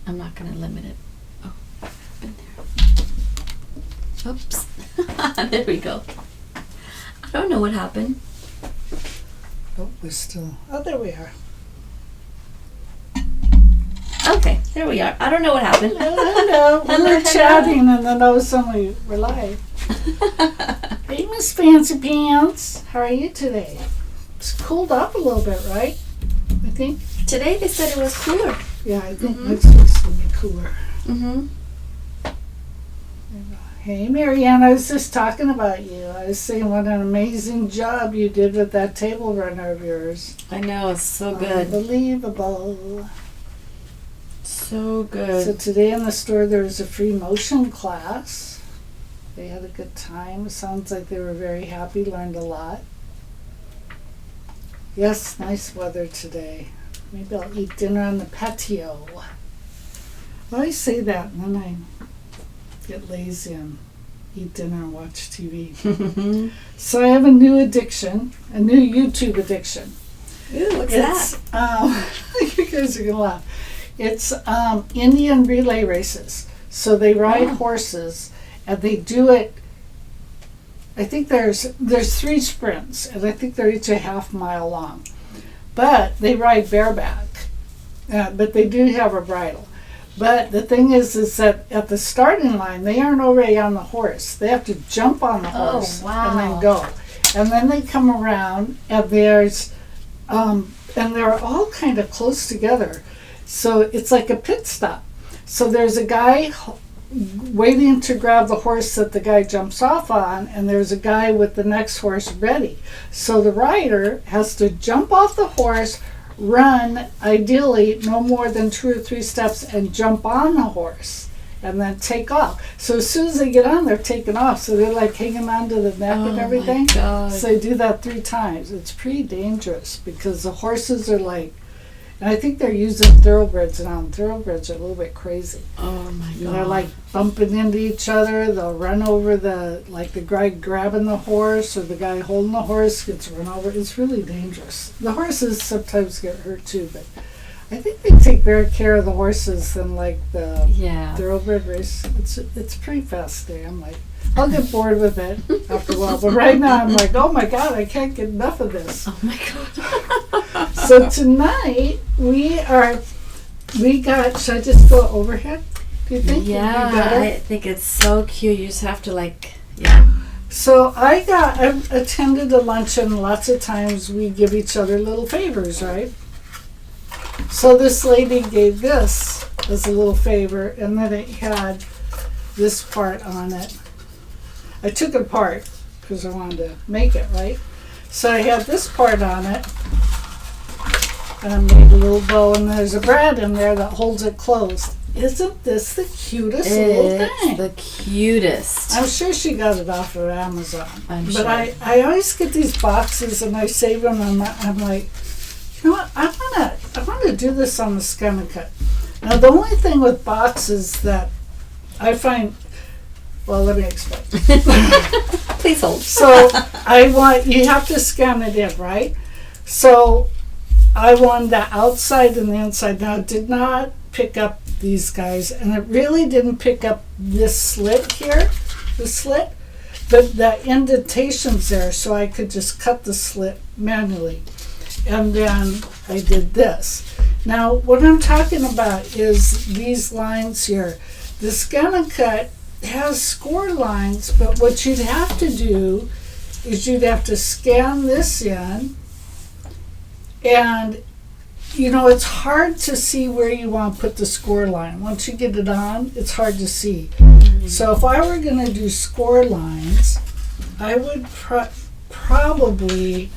I'm not going to limit it. Oh, been there. Oops. There we go. I don't know what happened. Oh, we're still. Oh, there we are. Okay, there we are. I don't know what happened. Hello. We were chatting, and then all of a sudden we're live. Hey, Miss Fancy Pants. How are you today? It's cooled up a little bit, right? I think. Today they said it was cooler. Yeah, I think next week's going to be cooler. Mm-hmm. Hey, Marianne, I was just talking about you. I was saying what an amazing job you did with that table runner of yours. I know, it's so good. Unbelievable. So good. So today in the store there was a free motion class. They had a good time. It sounds like they were very happy, learned a lot. Yes, nice weather today. Maybe I'll eat dinner on the patio. I always say that and then I get lazy and eat dinner and watch TV. So I have a new addiction, a new YouTube addiction. Ooh, what's that? You guys are going to laugh. It's Indian relay races. So they ride horses and they do it. I think there's 3 sprints and I think they're each a half-mile long. But they ride bareback. But they do have a bridle. But the thing is that at the starting line, they aren't already on the horse. They have to jump on the horse and then go. And then they come around and there's, and they're all kind of close together. So it's like a pit stop. So there's a guy waiting to grab the horse that the guy jumps off on, and there's a guy with the next horse ready. So the rider has to jump off the horse, run, ideally no more than 2 or 3 steps, and jump on the horse and then take off. So as soon as they get on, they're taking off. So they're like hanging onto the neck and everything. My God. So they do that 3 times. It's pretty dangerous because the horses are like, and I think they're using thoroughbreds now. Thoroughbreds are a little bit crazy. Oh my God. They're like bumping into each other. They'll run over the guy grabbing the horse or the guy holding the horse gets run over. It's really dangerous. The horses sometimes get hurt too, but I think they take better care of the horses than like the thoroughbred race. It's pretty fascinating. I'm like, I'll get bored with it after a while. But right now I'm like, oh my God, I can't get enough of this. Oh my God. So tonight we got, should I just go overhead? Do you think? Yeah, I think it's so cute. You just have to So I attended a luncheon. Lots of times we give each other little favors, right? So this lady gave this as a little favor, and then it had this part on it. I took it apart because I wanted to make it, right? So I had this part on it, and I made a little bow, and there's a brad in there that holds it closed. Isn't this the cutest little thing? It's the cutest. I'm sure she got it off of Amazon. I'm sure. But I always get these boxes and I save them, and I'm like, you know what? I want to do this on the ScanNCut. Now the only thing with boxes that I find, well, let me explain. Please hold. So you have to scan it in, right? So I want the outside and the inside. Now it did not pick up these guys, and it really didn't pick up this slit here, but the indentation's there, so I could just cut the slit manually. And then I did this. Now what I'm talking about is these lines here. The ScanNCut has score lines, but what you'd have to do is you'd have to scan this in, and it's hard to see where you want to put the score line. Once you get it on, it's hard to see. So if I were going to do score lines, I would probably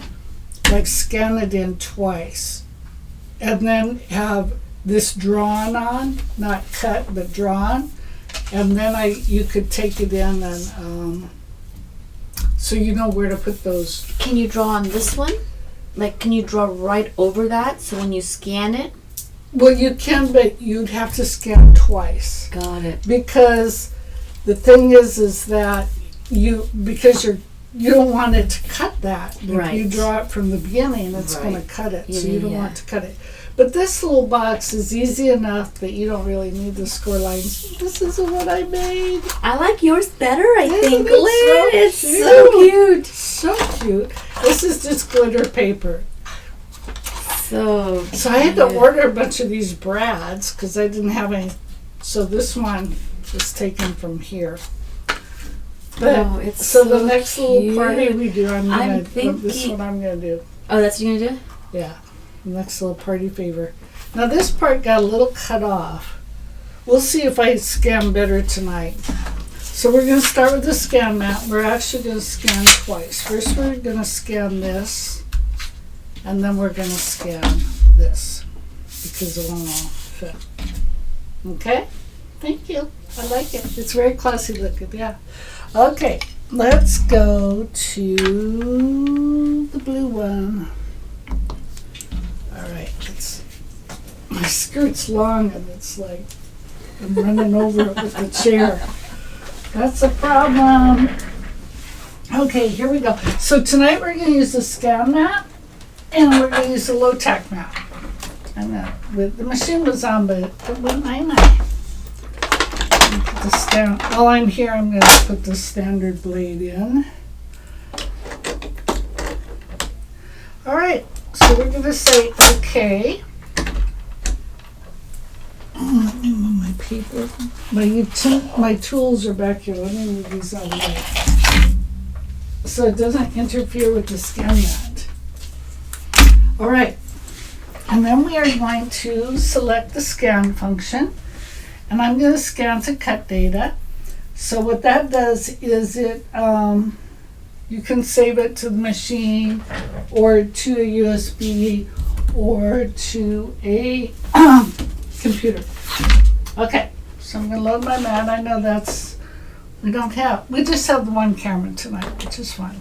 scan it in twice and then have this drawn on, not cut but drawn, and then you could take it in and so you know where to put those. Can you draw on this one? Can you draw right over that so when you scan it? Well, you can, but you'd have to scan twice. Got it. Because the thing is that you don't want it to cut that. If Right. you draw it from the beginning, it's going to cut it. Yeah, so you don't want to cut it. But this little box is easy enough that you don't really need the score lines. This isn't what I made. I like yours better, I think. Isn't it so It's so cute. So cute. This is just glitter paper. So I had to order a bunch of these brads because I didn't have any. So this one was taken from here. But Oh, it's so the so next cute. little party we do, this is thinking- what I'm gonna do. Oh, that's what you're gonna do? Yeah, next little party favor. Now this part got a little cut off. We'll see if I scan better tonight. So we're gonna start with the scan mat. We're actually gonna scan twice. First we're gonna scan this, and then we're gonna scan this because it won't all fit. Okay? Thank you. I like it. It's very classy looking, yeah. Okay, let's go to the blue one. All right, my skirt's long and it's like I'm running over it with the chair. That's a problem. Okay, here we go. So tonight we're going to use the scan mat and we're going to use the low tack mat. The machine was on, but it went night. While I'm here, I'm going to put the standard blade in. All right, so we're going to say okay. Let me move my paper. My tools are back here. Let me move these out of the way so it doesn't interfere with the scan mat. All right, and then we are going to select the scan function. And I'm going to scan to cut data. So what that does is you can save it to the machine or to a USB or to a computer. Okay, so I'm going to load my mat. I know we just have the one camera tonight, which is fine.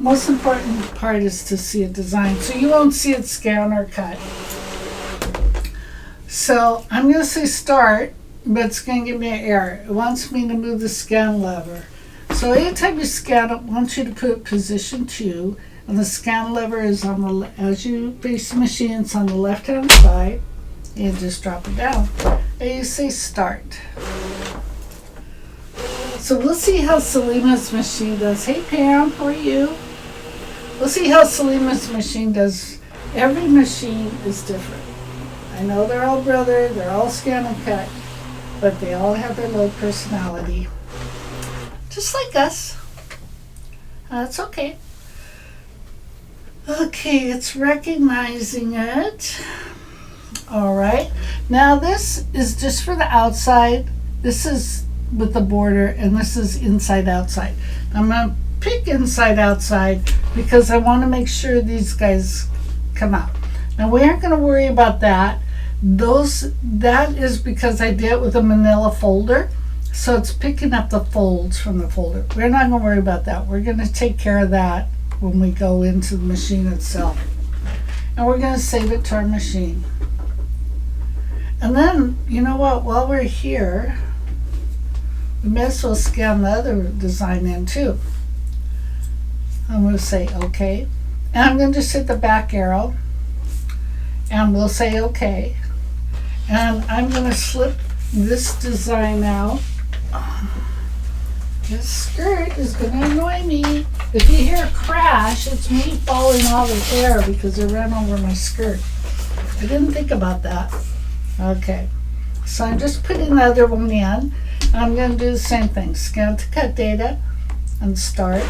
Most important part is to see it designed. So you won't see it scan or cut. So I'm going to say start, but it's going to give me an error. It wants me to move the scan lever. So anytime you scan, it wants you to put position 2, and the scan lever is as you face the machine, it's on the left-hand side, and just drop it down. And you say start. So we'll see how Selima's machine does. Hey Pam, how are you? We'll see how Selima's machine does. Every machine is different. I know they're all brother, they're all scan and cut, but they all have their low personality. Just like us. That's okay. Okay, it's recognizing it. All right. Now this is just for the outside. This is with the border, and this is inside outside. I'm going to pick inside outside because I want to make sure these guys come out. Now we aren't going to worry about that. That is because I did it with a manila folder, so it's picking up the folds from the folder. We're not going to worry about that. We're going to take care of that when we go into the machine itself. And we're going to save it to our machine. And then, you know what, while we're here, we may as well scan the other design in too. I'm going to say okay. And I'm going to just hit the back arrow. And we'll say okay. And I'm going to slip this design out. This skirt is going to annoy me. If you hear a crash, it's me falling out of the air because I ran over my skirt. I didn't think about that. Okay. So I'm just putting the other one in. And I'm going to do the same thing. Scan to cut data and start.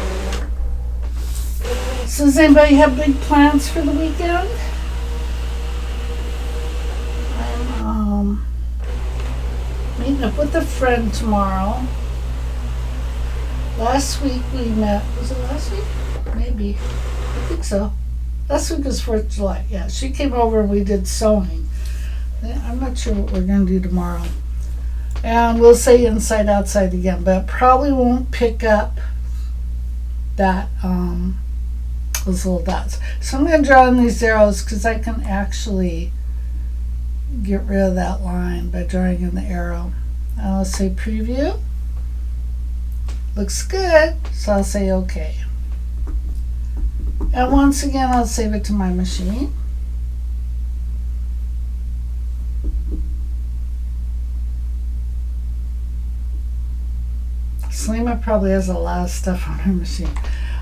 So does anybody have big plans for the weekend? I'm meeting up with a friend tomorrow. Last week we met. Was it last week? Maybe. I think so. Last week was 4th of July. Yeah, she came over and we did sewing. I'm not sure what we're going to do tomorrow. And we'll say inside outside again, but it probably won't pick up that those little dots. So I'm going to draw in these arrows because I can actually get rid of that line by drawing in the arrow. I'll say preview. Looks good, so I'll say okay. And once again, I'll save it to my machine. Selima probably has a lot of stuff on her machine.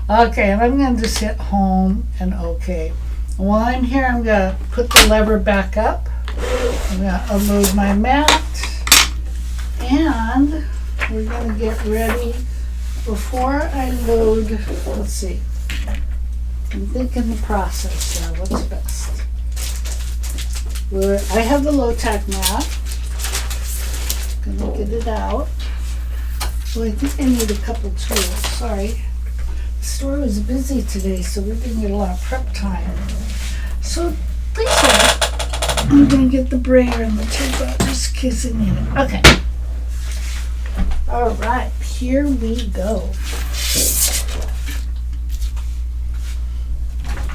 Okay, and I'm going to just hit home and okay. And while I'm here, I'm going to put the lever back up. I'm going to unload my mat. And we're going to get ready. Before I load, let's see. I'm thinking the process here. What's best? I have the low-tack mat. Gonna get it out. Well, I think I need a couple tools. Sorry. The store was busy today, so we didn't get a lot of prep time. So, please hold. I'm gonna get the brayer and the tape out just in case I need it. Okay. All right, here we go.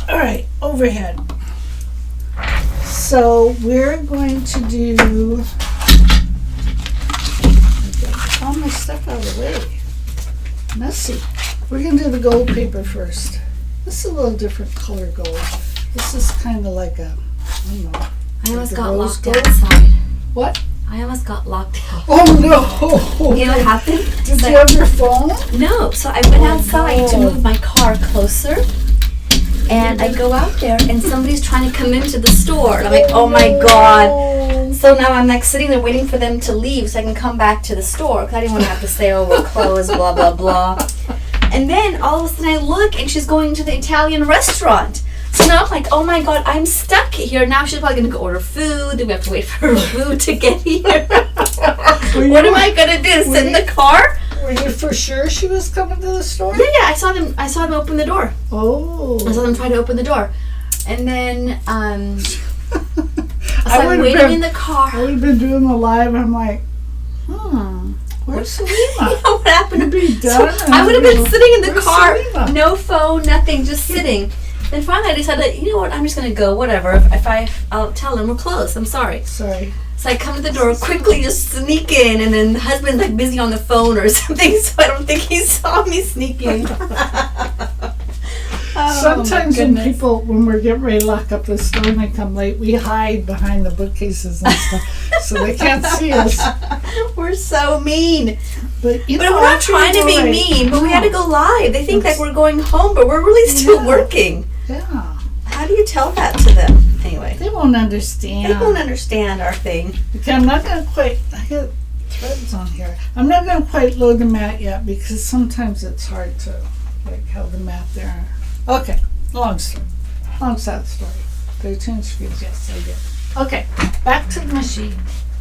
All right, overhead. So we're going to do, get all my stuff out of the way. Messy. We're going to do the gold paper first. This is a little different color gold. This is kind of like a, I don't know. I almost like got rose locked gold. outside. What? I almost got locked out. Oh no! You know what happened? Did So you have your phone? No, so I went outside to no. move my car closer. And I go out there and somebody's trying to come into the store. And I'm like, oh my God. So now I'm like sitting there waiting for them to leave so I can come back to the store. Because I didn't want to have to stay over clothes, blah, blah, blah. And then all of a sudden I look and she's going to the Italian restaurant. So now I'm like, oh my God, I'm stuck here. Now she's probably going to go order food. Then we have to wait for her food to get here. What am I going to do? Sit in the car? Were you for sure she was coming to the store? Yeah, I saw them open the door. Oh. I saw them try to open the door. And then I was I like would've waiting been- in the car. I would have been doing the live. I'm like, where's You Selima? know what happened? You'd be So done. I would have been sitting in the Where's car, Selima? no phone, nothing, just sitting. Then finally I decided, you know what, I'm just gonna go, whatever. I'll tell them we're closed. I'm sorry. Sorry. So I come to the door, quickly just sneak in, and then the husband's like busy on the phone or something, so I don't think he saw me sneaking. Oh, Sometimes my when goodness. when we're getting ready to lock up the store and they come late, we hide behind the bookcases and stuff so they can't see us. We're so mean. But you But know, we're not after trying to you be go mean, but we no. had to go live. They think That's- that we're going home, but we're really still Yeah. working. Yeah. How do you tell that to them? Anyway, They won't understand. they won't understand our thing. Okay, I'm not going to quite, I got threads on here. I'm not going to quite load the mat yet because sometimes it's hard to like have the mat there. Okay, long story. Long sad story. Did I change screens? Yes, I did. Okay, back to the machine.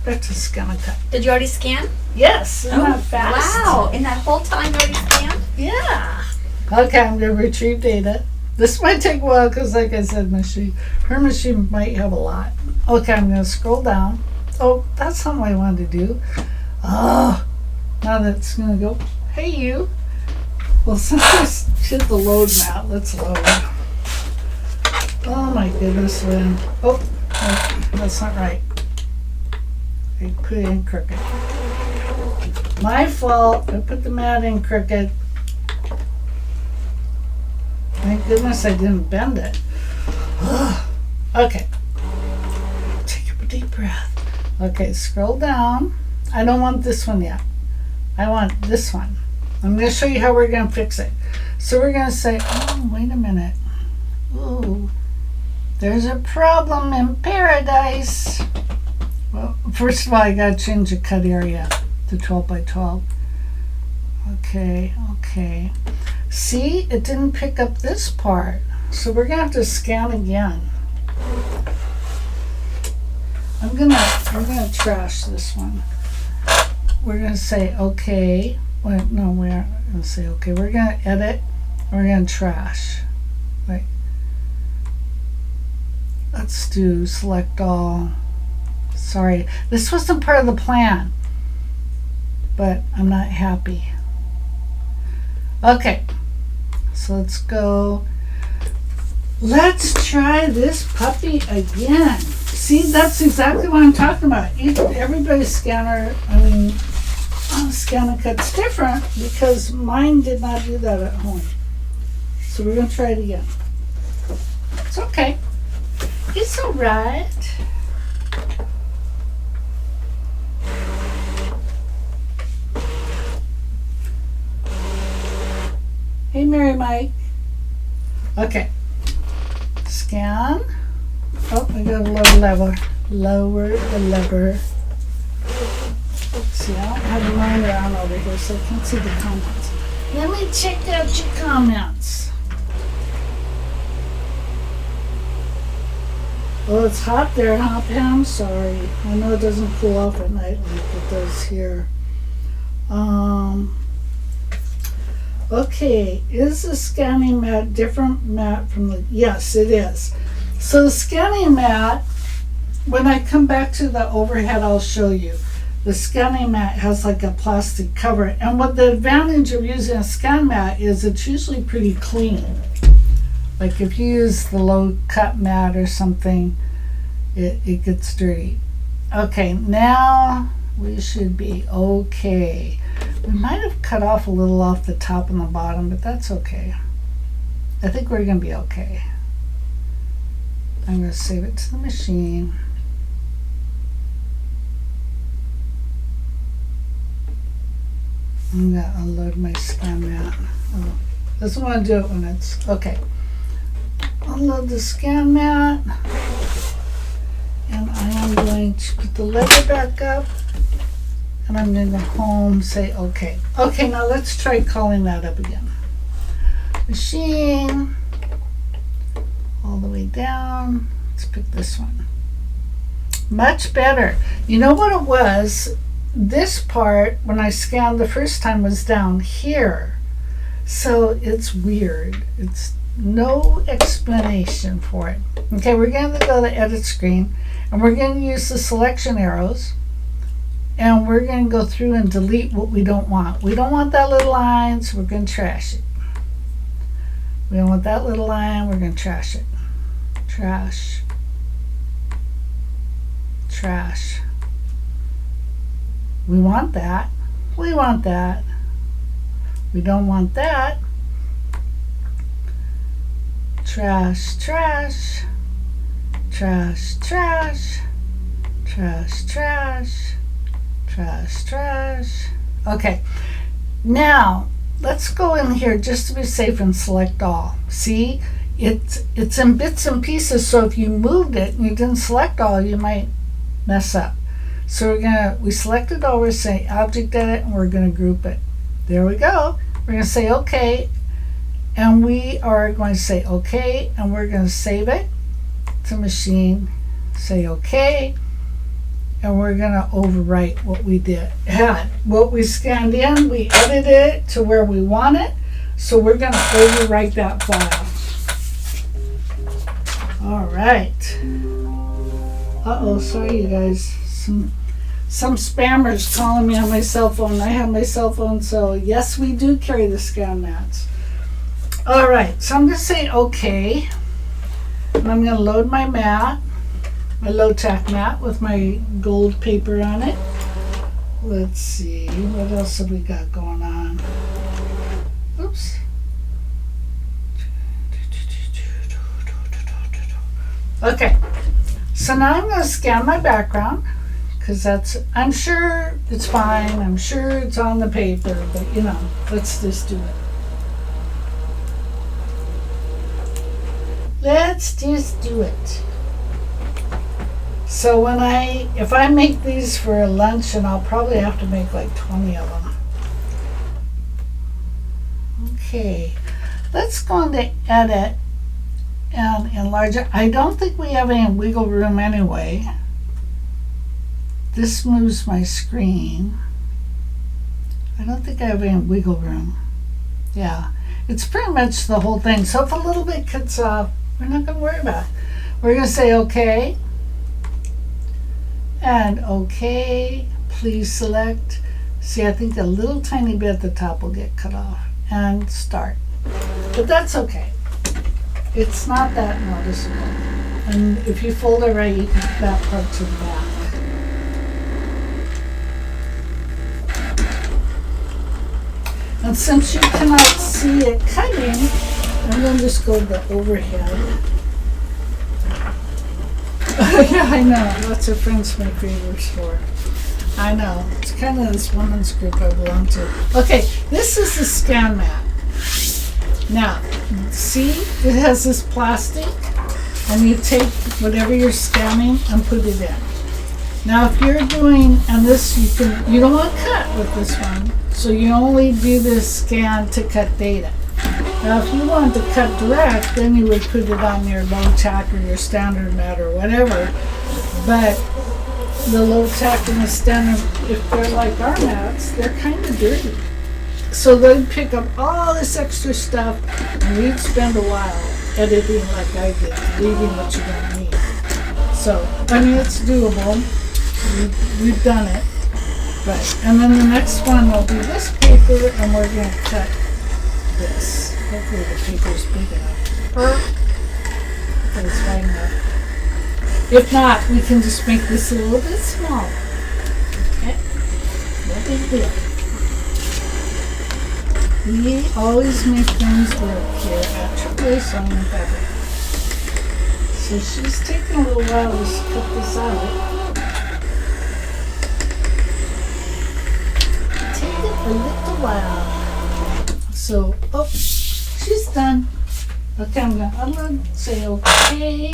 Back to ScanNCut. Did you already scan? Yes, isn't that fast? Wow. In that whole time you already scanned? Yeah. Okay, I'm going to retrieve data. This might take a while because, like I said, her machine might have a lot. Okay, I'm going to scroll down. Oh, that's something I wanted to do. Oh, now that's going to go, hey, you. Well, since I hit the load mat, let's load. Oh, my goodness, Lynn. Oh, no, that's not right. I put it in crooked. My fault. I put the mat in crooked. Thank goodness I didn't bend it. Okay. Take a deep breath. Okay, scroll down. I don't want this one yet. I want this one. I'm going to show you how we're going to fix it. So we're going to say, oh, wait a minute. Ooh, there's a problem in paradise. Well, first of all, I got to change the cut area to 12 by 12. Okay. See, it didn't pick up this part. So we're going to have to scan again. We're gonna trash this one. We're gonna say okay. Wait, no, we're gonna say okay. We're gonna edit. We're gonna trash. Wait. Let's do select all. Sorry, this wasn't part of the plan, but I'm not happy. Okay, so let's go. Let's try this puppy again. See, that's exactly what I'm talking about. Everybody's scanner, ScanNCut's different because mine did not do that at home. So we're going to try it again. It's okay. It's all right. Hey, Mary Mike. Okay. Scan. Oh, I got a lower lever. Lower the lever. See, I don't have mine around over here, so I can't see the comments. Let me check out your comments. Oh, it's hot there, huh, Pam? Sorry. I know it doesn't cool off at night like it does here. Okay, is the scanning mat different mat from the, yes, it is. So the scanning mat, when I come back to the overhead, I'll show you. The scanning mat has like a plastic cover, and what the advantage of using a scan mat is it's usually pretty clean. Like if you use the low cut mat or something, it gets dirty. Okay, now we should be okay. We might have cut off a little off the top and the bottom, but that's okay. I think we're gonna be okay. I'm gonna save it to the machine. I'm gonna unload my scan mat. Oh, doesn't want to do it when it's okay. Unload the scan mat, and I am going to put the lever back up, and I'm going to go home, say okay. Okay, now let's try calling that up again. Machine, all the way down. Let's pick this one. Much better. You know what it was? This part, when I scanned the first time, was down here. So it's weird. It's no explanation for it. Okay, we're going to go to edit screen, and we're going to use the selection arrows, and we're going to go through and delete what we don't want. We don't want that little line, so we're going to trash it. We don't want that little line, we're going to trash it. Trash. Trash. We want that. We want that. We don't want that. Trash, trash. Trash, trash. Trash, trash. Trash, trash. Okay. Now, let's go in here just to be safe and select all. See? It's in bits and pieces, so if you moved it and you didn't select all, you might mess up. So we selected all, we're saying object edit, and we're gonna group it. There we go. We're gonna say okay, and we are going to say okay, and we're gonna save it to machine, say okay, and we're gonna overwrite what we had. What we scanned in, we edited it to where we want it, so we're gonna overwrite that file. All right. Uh-oh, sorry you guys. Some spammers calling me on my cell phone. I have my cell phone, so yes, we do carry the scan mats. All right, so I'm gonna say okay, and I'm gonna load my mat, my low-tack mat with my gold paper on it. Let's see, what else have we got going on? Oops. Okay, so now I'm gonna scan my background, because I'm sure it's fine, I'm sure it's on the paper, but you know, let's just do it. Let's just do it. So if I make these for lunch, and I'll probably have to make like 20 of them. Okay, let's go into edit and enlarge it. I don't think we have any wiggle room anyway. This moves my screen. I don't think I have any wiggle room. Yeah, it's pretty much the whole thing. So if a little bit cuts off, we're not going to worry about it. We're going to say okay. And okay, please select. See, I think a little tiny bit at the top will get cut off. And start. But that's okay. It's not that noticeable. And if you fold it right, you can put that part to the back. And since you cannot see it cutting, I'm going to just go to the overhead. Yeah, I know. Lots of friends make favors for. I know. It's kind of this women's group I belong to. Okay, this is the scan mat. Now, see, it has this plastic, and you take whatever you're scanning and put it in. Now, if you're doing, and this you don't want to cut with this one, so you only do this scan to cut data. Now, if you wanted to cut direct, then you would put it on your low tack or your standard mat or whatever. But the low tack and the standard, if they're like our mats, they're kind of dirty. So they'd pick up all this extra stuff, and we'd spend a while editing like I did, leaving what you don't need. So, I mean, it's doable. We've done it. Right. And then the next one will be this paper, and we're going to cut this. Hopefully the paper's big enough. Hopefully it's wide enough. If not, we can just make this a little bit smaller. Okay? No big deal. We always make things work here at AAA Sewing and Fabric. So she's taking a little while to cut this out. Take it a little while. So, oh, she's done. Okay, I'm going to unload, say okay.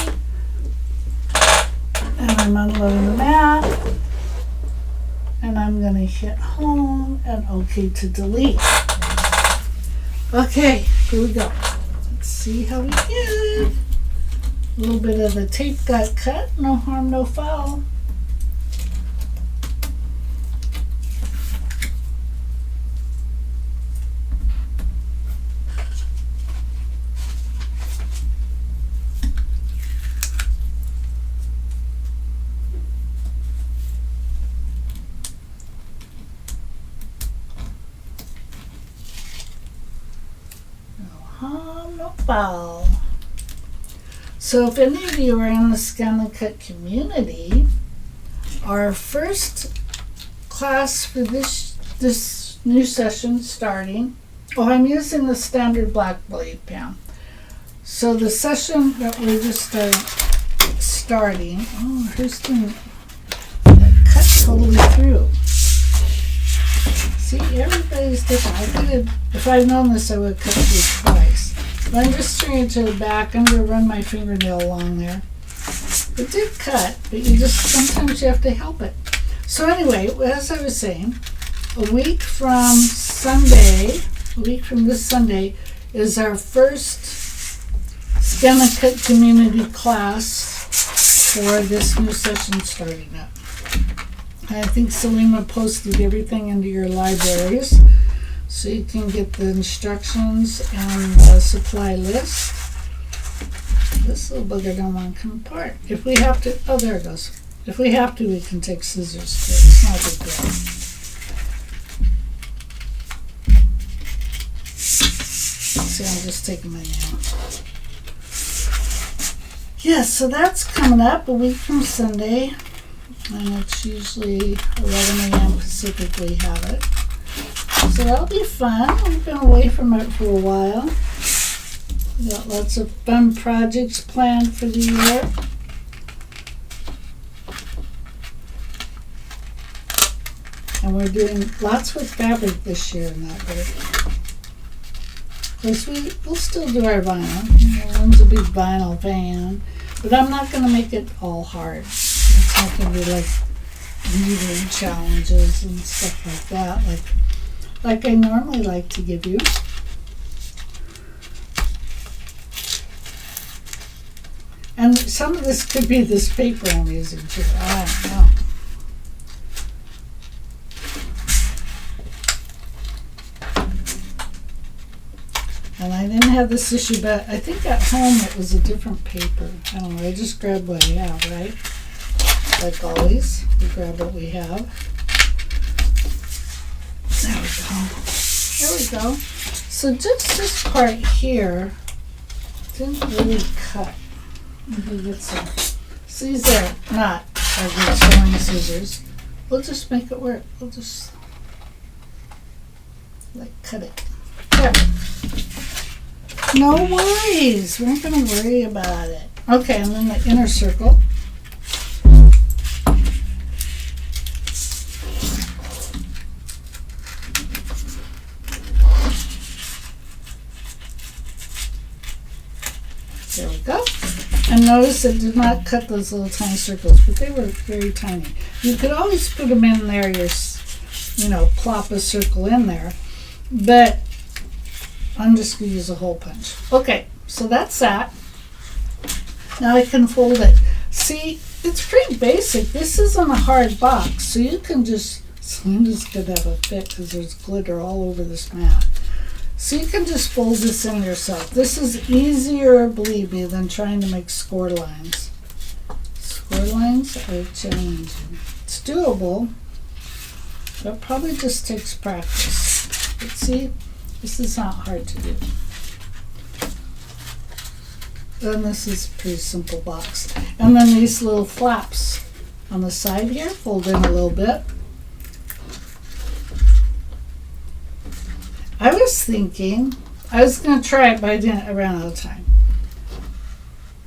And I'm unloading the mat. And I'm going to hit home and okay to delete. Okay, here we go. Let's see how we did. A little bit of the tape got cut. No harm, no foul. No foul. So if any of you are in the Scan and Cut community, our first class for this new session starting, I'm using the standard black blade pen. So the session that we're just starting, hers didn't cut totally through. See, everybody's different. If I'd known this, I would have cut through twice. But I'm just turning it to the back. I'm going to run my fingernail along there. It did cut, but sometimes you have to help it. So anyway, as I was saying, a week from this Sunday, is our first Scan and Cut community class for this new session starting up. I think Selena posted everything into your libraries so you can get the instructions and the supply list. This little bugger don't want to come apart. If we have to, there it goes. If we have to, we can take scissors to it. It's not a big deal. See, I'm just taking my nail. Yes, so that's coming up a week from Sunday. And it's usually 11 a.m. Pacific we have it. So that'll be fun. We've been away from it for a while. We've got lots of fun projects planned for the year. And we're doing lots with fabric this year in that way. Of course, we'll still do our vinyl. One's a big vinyl fan. But I'm not going to make it all hard. It's not going to be like weaving challenges and stuff like that, like I normally like to give you. And some of this could be this paper I'm using too. I don't know. And I didn't have this issue, but I think at home it was a different paper. I don't know, I just grabbed what I have, right? Like always, we grab what we have. There we go. So just this part here didn't really cut. Maybe get some. So these are not good sewing scissors. We'll just make it work. We'll just cut it. There. No worries. We're not going to worry about it. Okay, and then the inner circle. There we go. And notice it did not cut those little tiny circles, but they were very tiny. You could always put them in there, plop a circle in there. But I'm just going to use a hole punch. Okay, so that's that. Now I can fold it. See, it's pretty basic. This isn't a hard box, so you can just, Linda's going to have a fit because there's glitter all over this mat. So you can just fold this in yourself. This is easier, believe me, than trying to make score lines. Score lines are challenging. It's doable, but probably just takes practice. But see, this is not hard to do. Then this is a pretty simple box. And then these little flaps on the side here, fold in a little bit. I was thinking, I was going to try it, but I ran out of time.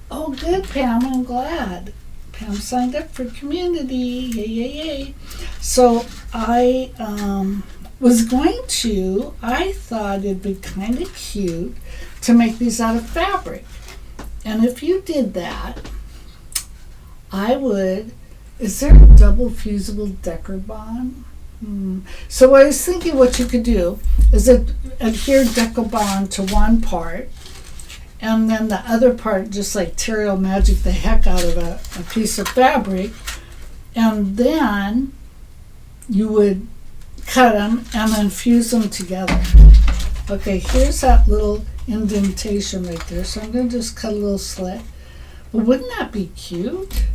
Oh, good, Pam, I'm glad. Pam signed up for community, yay, yay, yay. So I thought it'd be kind of cute to make these out of fabric. And if you did that, is there a double fusible Decker bond? So I was thinking what you could do is adhere Deco Bond to one part, and then the other part just like Terrio Magic the heck out of a piece of fabric, and then you would cut them and then fuse them together. Okay, here's that little indentation right there, so I'm going to just cut a little slit. But wouldn't that be cute?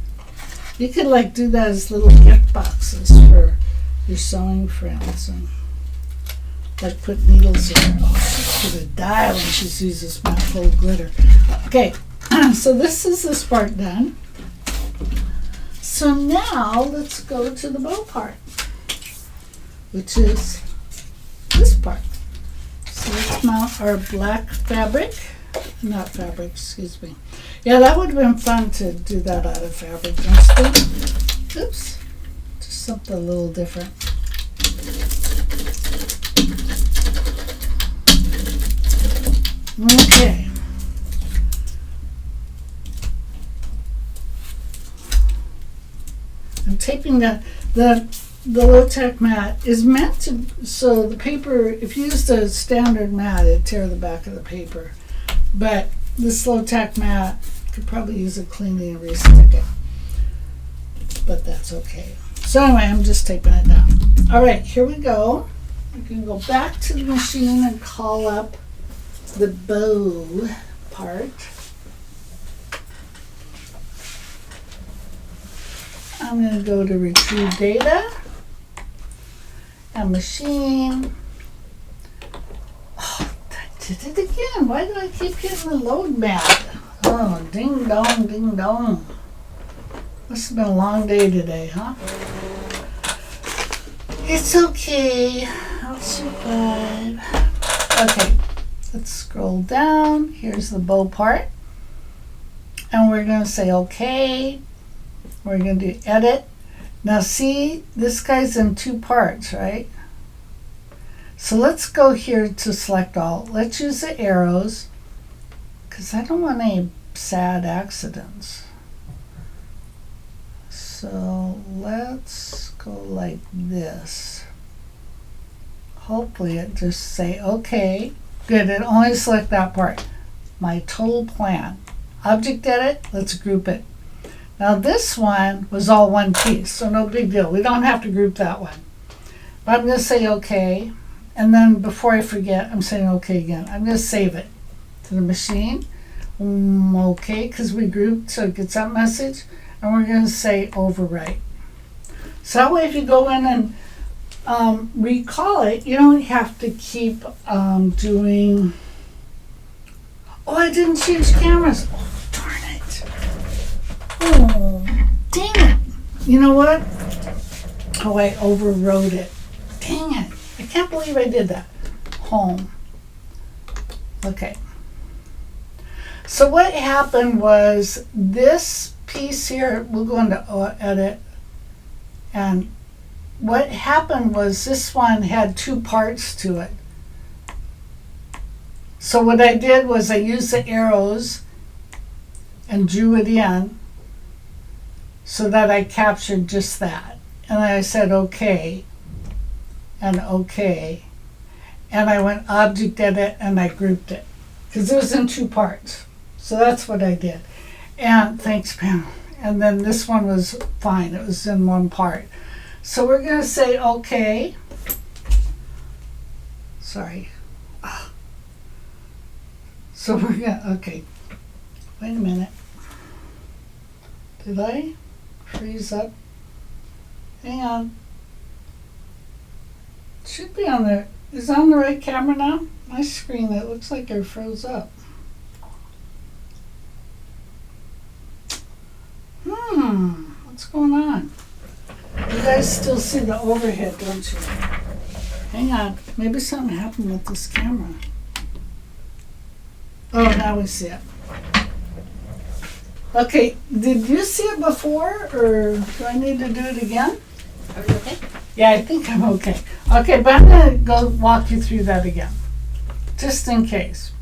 You could like do that as little gift boxes for your sewing friends, and like put needles in there. Oh, she's gonna die when she sees this mat full of glitter. Okay, so this is this part done. So now let's go to the bow part, which is this part. So let's mount our black fabric. Not fabric, excuse me. Yeah, that would have been fun to do that out of fabric, don't you think? Oops. Just something a little different. Okay. I'm taping the low-tech mat is meant to, so the paper, if you used a standard mat, it'd tear the back of the paper. But this low-tech mat could probably use a cleaning and re-stick it. But that's okay. So anyway, I'm just taping it down. All right, here we go. We can go back to the machine and call up the bow part. I'm going to go to retrieve data and machine. Oh, I did it again. Why do I keep hitting the load mat? Oh, ding dong, ding dong. Must have been a long day today, huh? It's okay. I'll survive. Okay, let's scroll down. Here's the bow part. And we're going to say okay. We're going to do edit. Now see, this guy's in two parts, right? So let's go here to select all. Let's use the arrows because I don't want any sad accidents. So let's go like this. Hopefully it just say okay. Good, it only select that part. My total plan. Object edit, let's group it. Now this one was all one piece, so no big deal. We don't have to group that one. But I'm going to say okay. And then before I forget, I'm saying okay again. I'm going to save it to the machine. Okay, because we grouped, so it gets that message. And we're going to say overwrite. So that way if you go in and recall it, you don't have to keep doing, oh, I didn't change cameras. Oh, darn it. Oh, dang it. You know what? Oh, I overwrote it. Dang it. I can't believe I did that. Home. Okay. So what happened was this piece here, we'll go into edit, and what happened was this one had two parts to it. So what I did was I used the arrows and drew it in so that I captured just that. And I said okay and okay. And I went object edit and I grouped it because it was in 2 parts. So that's what I did. And thanks, Pam. And then this one was fine. It was in 1 part. So we're going to say okay. Sorry. So we're going to, okay. Wait a minute. Did I freeze up? Hang on. It should be on there. Is it on the right camera now? My screen, it looks like I froze up. What's going on? You guys still see the overhead, don't you? Hang on. Maybe something happened with this camera. Oh, now we see it. Okay, did you see it before, or do I need to do it again? Are you okay? Yeah, I think I'm okay. Okay, but I'm going to go walk you through that again, just in case.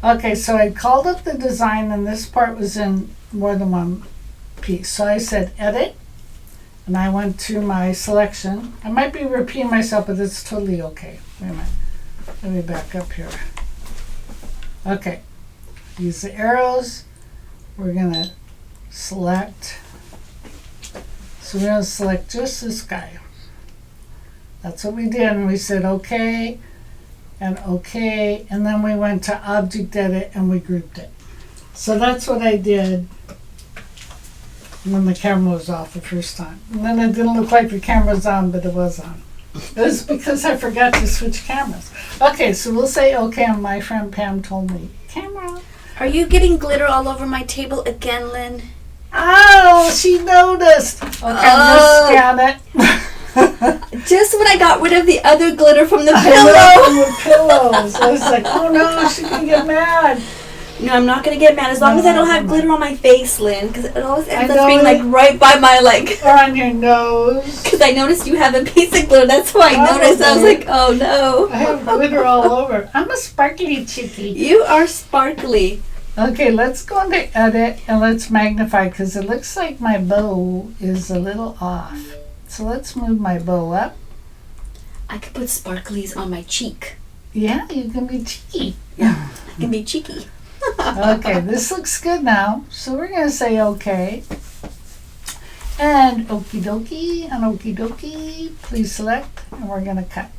Okay, so I called up the design, and this part was in more than 1 piece. So I said edit, and I went to my selection. I might be repeating myself, but it's totally okay. Wait a minute. Let me back up here. Okay, use the arrows. We're going to select. So we're going to select just this guy. That's what we did, and we said okay, and okay, and then we went to object edit and we grouped it. So that's what I did when the camera was off the first time. And then it didn't look like the camera was on, but it was on. It was because I forgot to switch cameras. Okay, so we'll say okay, and my friend Pam told me, camera. Are you getting glitter all over my table again, Lynn? Oh, she noticed. Okay, I'm gonna scan it. Just when I got rid of the other glitter from the I pillow. left them with pillows. I was like, oh no, she's gonna get mad. No, I'm not gonna get mad as long No, as I don't have no. glitter on my face, Lynn, because it always ends I up being know like it. right by my like. Or on your nose. Because I noticed you have a piece of glitter. That's why I noticed. I was Probably. like, oh no. I have glitter all over. I'm a sparkly chickie. You are sparkly. Okay, let's go into edit and let's magnify because it looks like my bow is a little off. So let's move my bow up. I could put sparklies on my cheek. Yeah, you can be cheeky. I can be cheeky. Okay, this looks good now. So we're going to say okay. And okie dokie and okie dokie. Please select and we're going to cut.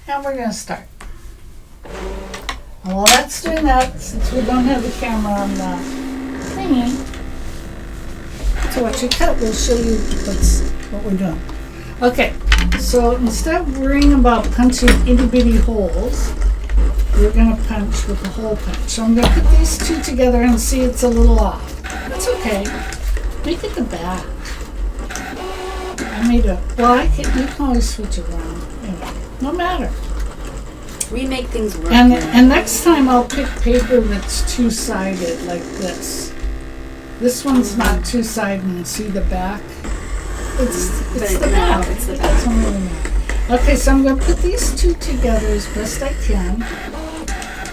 And we're going to start. And while that's doing that, since we don't have the camera on the thingy, to watch it cut, we'll show you what we're doing. Okay, so instead of worrying about punching itty bitty holes, we're going to punch with a hole punch. So I'm going to put these 2 together and see it's a little off. That's okay. Make it the back. I made a, well, you can always switch it around. Anyway, no matter. We make things work. And next time I'll pick paper that's 2-sided like this. This one's not 2-sided, and see the back. It's the back. It's the It back. doesn't really matter. Okay, so I'm going to put these 2 together as best I can,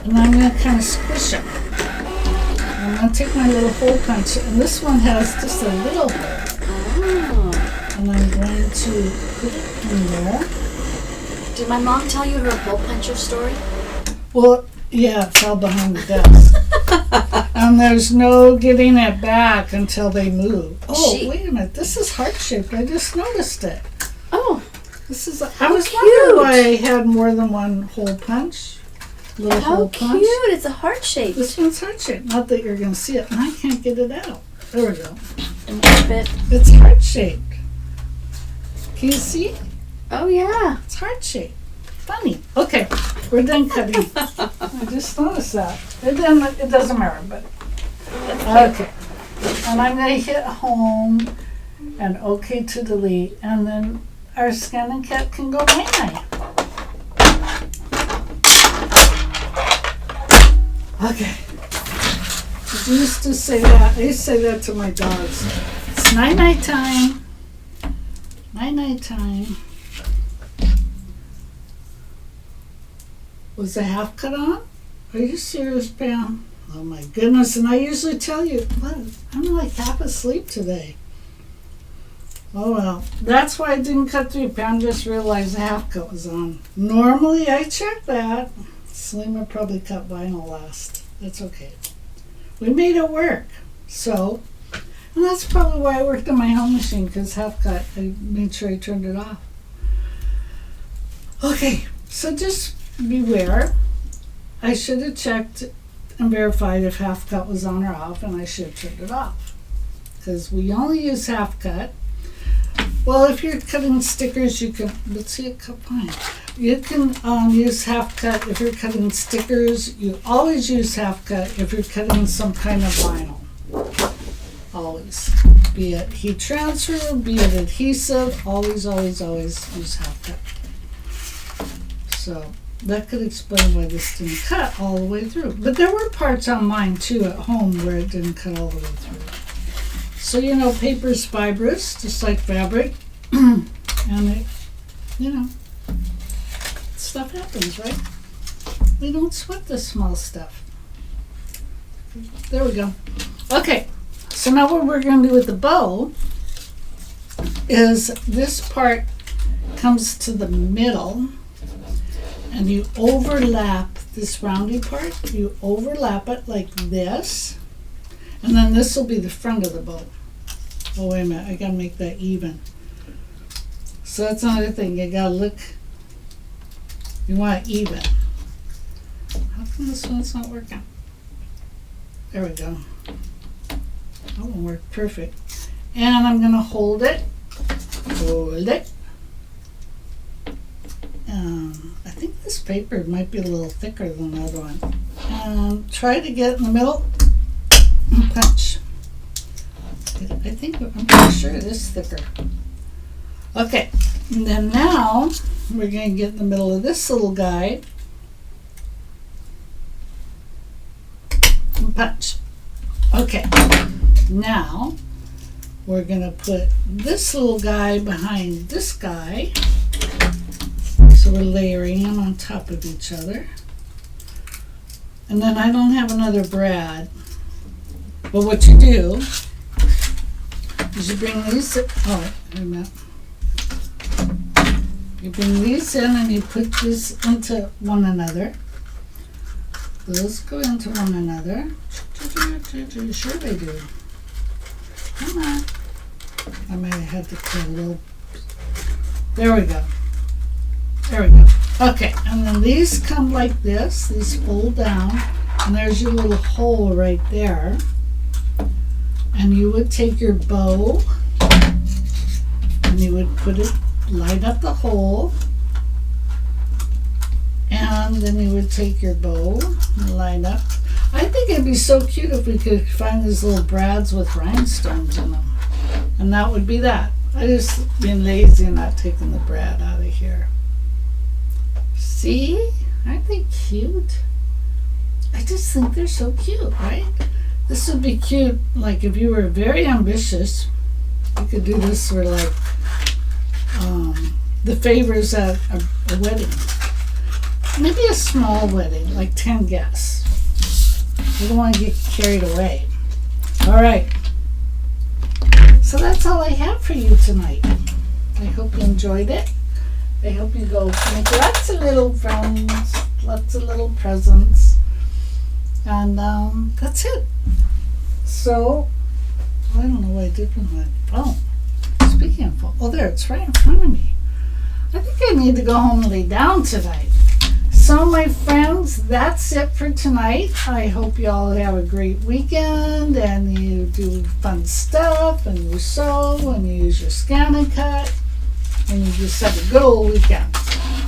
and I'm going to kind of squish them. I'm going to take my little hole punch, and this one has just a little hole, Oh. and I'm going to put it in there. Did my mom tell you her hole puncher story? Well, yeah, it fell behind the desk. And there's no getting it back until they move. Oh, wait a minute. This is heart-shaped. I just noticed it. Oh. This is. I was wondering why I had more than one hole punch. Little How hole cute. punch. It's a heart shape. This one's heart-shaped. Not that you're going to see it. And I can't get it out. There we go. And one bit. It's heart-shaped. Can you see? Oh, yeah. It's heart-shaped. Funny. Okay, we're done cutting. I just noticed that. It doesn't matter, but okay. And I'm going to hit home and OK to delete, and then our scanning cat can go night-night. Okay. Did you used to say that? I used to say that to my dogs. It's night-night time. Night-night time. Was the half cut on? Are you serious, Pam? Oh my goodness, and I usually tell you, what, I'm like half asleep today. Oh well, that's why I didn't cut through. Pam just realized the half cut was on. Normally I check that. Selima probably cut vinyl last. That's okay. We made it work. So, and that's probably why I worked on my home machine, because half cut, I made sure I turned it off. Okay, so just beware. I should have checked and verified if half cut was on or off, and I should have turned it off. Because we only use half cut. Well, if you're cutting stickers, you can, let's see it cut fine. You can use half cut if you're cutting stickers. You always use half cut if you're cutting some kind of vinyl. Always. Be it heat transfer, be it adhesive, always, always, always use half cut. So that could explain why this didn't cut all the way through. But there were parts on mine too at home where it didn't cut all the way through. So, you know, paper's fibrous, just like fabric. And it, you know, stuff happens, right? We don't sweat the small stuff. There we go. Okay, so now what we're going to do with the bow is this part comes to the middle and you overlap this roundy part. You overlap it like this, and then this will be the front of the bow. Oh, wait a minute, I gotta make that even. So that's another thing, you gotta look, you want it even. How come this one's not working? There we go. That one worked perfect. And I'm gonna hold it. I think this paper might be a little thicker than the other one. Try to get in the middle and punch. I think, I'm pretty sure it is thicker. Okay, and then now we're going to get in the middle of this little guy and punch. Okay, now we're going to put this little guy behind this guy. So we're layering them on top of each other. And then I don't have another brad. But what you do is you bring these, wait a minute. You bring these in and you put this into one another. Those go into one another. Sure they do. Come on. I might have to put a little. There we go. There we go. Okay, and then these come like this. These fold down, and there's your little hole right there. And you would take your bow and you would put it, light up the hole, and then you would take your bow and line up. I think it'd be so cute if we could find these little brads with rhinestones in them. And that would be that. I just been lazy and not taking the brad out of here. See? Aren't they cute? I just think they're so cute, right? This would be cute, like if you were very ambitious, you could do this for like the favors at a wedding. Maybe a small wedding, like 10 guests. You don't want to get carried away. All right. So that's all I have for you tonight. I hope you enjoyed it. I hope you go make lots of little friends, lots of little presents. And that's it. So, I don't know what I did with my phone. Speaking of phone, oh there, it's right in front of me. I think I need to go home and lay down tonight. So my friends, that's it for tonight. I hope you all have a great weekend and you do fun stuff and you sew and you use your Scan and Cut and you just have a good old weekend.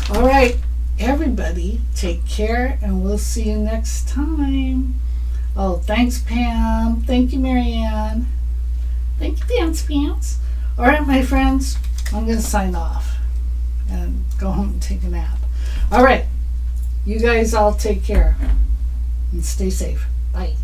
All right, everybody, take care and we'll see you next time. Oh, thanks, Pam. Thank you, Marianne. Thank you, Dance Pants. All right, my friends, I'm going to sign off and go home and take a nap. All right, you guys all take care and stay safe. Bye.